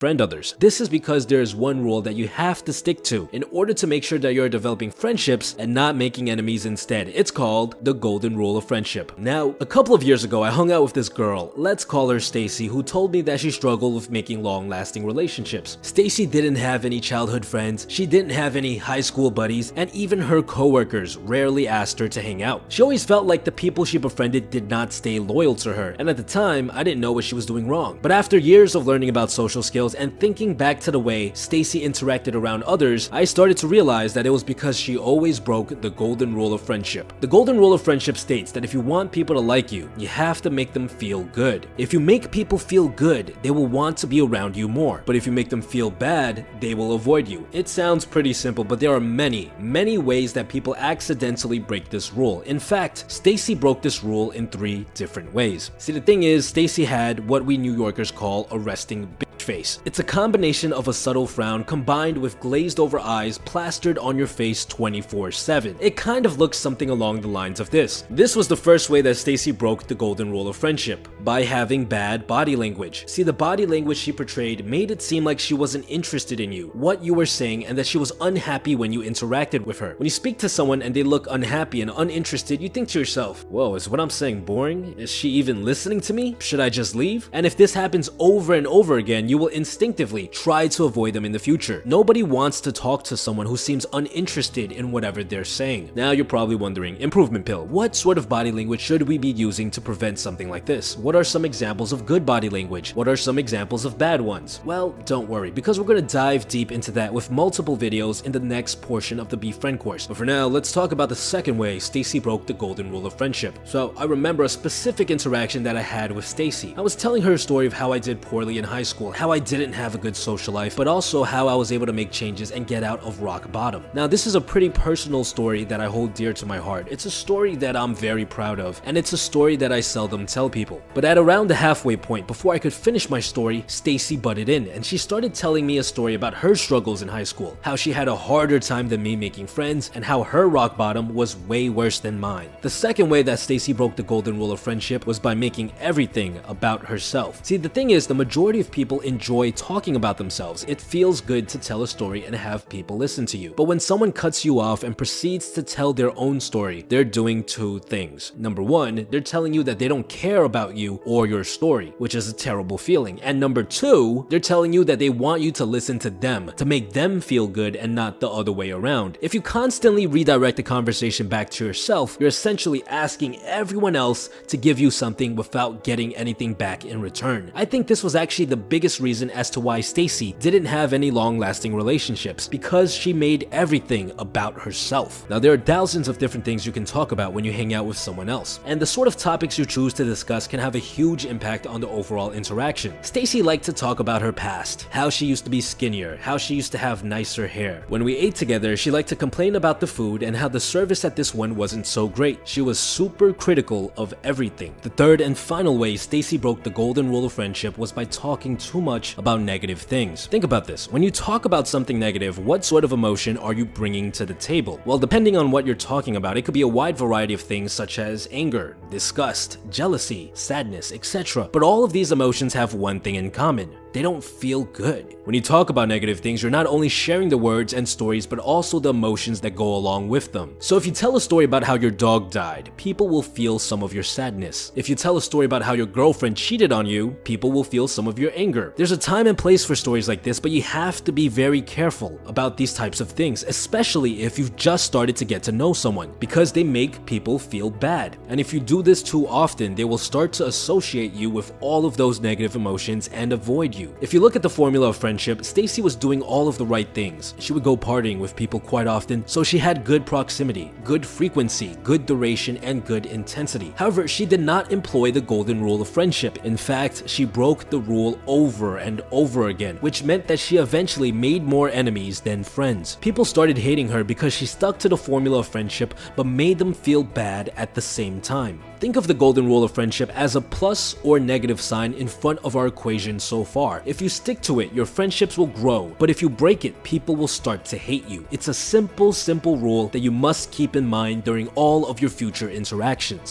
friend others. This is because there is one rule that you have to stick to in order to make sure that you're developing friendships and not making enemies instead. It's called the golden rule of friendship. Now, a couple of years ago, I hung out with this girl, let's call her Stacy, who told me that she struggled with making long-lasting relationships. Stacy didn't have any childhood friends, she didn't have any high school buddies, and even her coworkers rarely asked her to hang out. She always felt like the people she befriended did not stay loyal to her, and at the time, I didn't know what she was doing wrong. But after years of learning about social skills and thinking back to the way Stacy interacted around others, I started to realize that it was because she always broke the golden rule of friendship. The golden rule of friendship states that if you want people to like you, you have to make them feel good. If you make people feel good, they will want to be around you more. But if you make them feel bad, they will avoid you. It sounds pretty simple, but there are many ways that people accidentally break this rule. In fact, Stacy broke this rule in 3 different ways. See, the thing is, Stacy had what we New Yorkers call a resting bitch face. It's a combination of a subtle frown combined with glazed over eyes plastered on your face 24/7. It kind of looks something along the lines of this. This was the first way that Stacy broke the golden rule of friendship, by having bad body language. See, the body language she portrayed made it seem like she wasn't interested in you, what you were saying, and that she was unhappy when you interacted with her. When you speak to someone and they look unhappy and uninterested, you think to yourself, whoa, is what I'm saying boring? Is she even listening to me? Should I just leave? And if this happens over and over again, you will instinctively try to avoid them in the future. Nobody wants to talk to someone who seems uninterested in whatever they're saying. Now you're probably wondering, improvement pill, what sort of body language should we be using to prevent something like this? What are some examples of good body language? What are some examples of bad ones? Well, don't worry, because we're gonna dive deep into that with multiple videos in the next portion of the Befriend course. But for now, let's talk about the second way Stacy broke the golden rule of friendship. So I remember a specific interaction that I had with Stacy. I was telling her a story of how I did poorly in high school, how I didn't have a good social life, but also how I was able to make changes and get out of rock bottom. Now, this is a pretty personal story that I hold dear to my heart. It's a story that I'm very proud of, and it's a story that I seldom tell people. But at around the halfway point, before I could finish my story, Stacy butted in, and she started telling me a story about her struggles in high school, how she had a harder time than me making friends, and how her rock bottom was way worse than mine. The second way that Stacy broke the golden rule of friendship was by making everything about herself. See, the thing is, the majority of people enjoy talking about themselves. It feels good to tell a story and have people listen to you. But when someone cuts you off and proceeds to tell their own story, they're doing 2 things. Number 1, they're telling you that they don't care about you or your story, which is a terrible feeling. And number 2, they're telling you that they want you to listen to them, to make them feel good and not the other way around. If you constantly redirect the conversation back to yourself, you're essentially asking everyone else to give you something without getting anything back in return. I think this was actually the biggest reason as to why Stacy didn't have any long-lasting relationships, because she made everything about herself. Now, there are thousands of different things you can talk about when you hang out with someone else, and the sort of topics you choose to discuss can have a huge impact on the overall interaction. Stacy liked to talk about her past, how she used to be skinnier, how she used to have nicer hair. When we ate together, she liked to complain about the food and how the service at this one wasn't so great. She was super critical of everything. The third and final way Stacy broke the golden rule of friendship was by talking too much about negative things. Think about this. When you talk about something negative, what sort of emotion are you bringing to the table? Well, depending on what you're talking about, it could be a wide variety of things such as anger, disgust, jealousy, sadness, etc. But all of these emotions have one thing in common. They don't feel good. When you talk about negative things, you're not only sharing the words and stories, but also the emotions that go along with them. So if you tell a story about how your dog died, people will feel some of your sadness. If you tell a story about how your girlfriend cheated on you, people will feel some of your anger. There's a time and place for stories like this, but you have to be very careful about these types of things, especially if you've just started to get to know someone, because they make people feel bad. And if you do this too often, they will start to associate you with all of those negative emotions and avoid you. If you look at the formula of friendship, Stacy was doing all of the right things. She would go partying with people quite often, so she had good proximity, good frequency, good duration, and good intensity. However, she did not employ the golden rule of friendship. In fact, she broke the rule over and over again, which meant that she eventually made more enemies than friends. People started hating her because she stuck to the formula of friendship but made them feel bad at the same time. Think of the golden rule of friendship as a plus or negative sign in front of our equation so far. If you stick to it, your friendships will grow, but if you break it, people will start to hate you. It's a simple rule that you must keep in mind during all of your future interactions.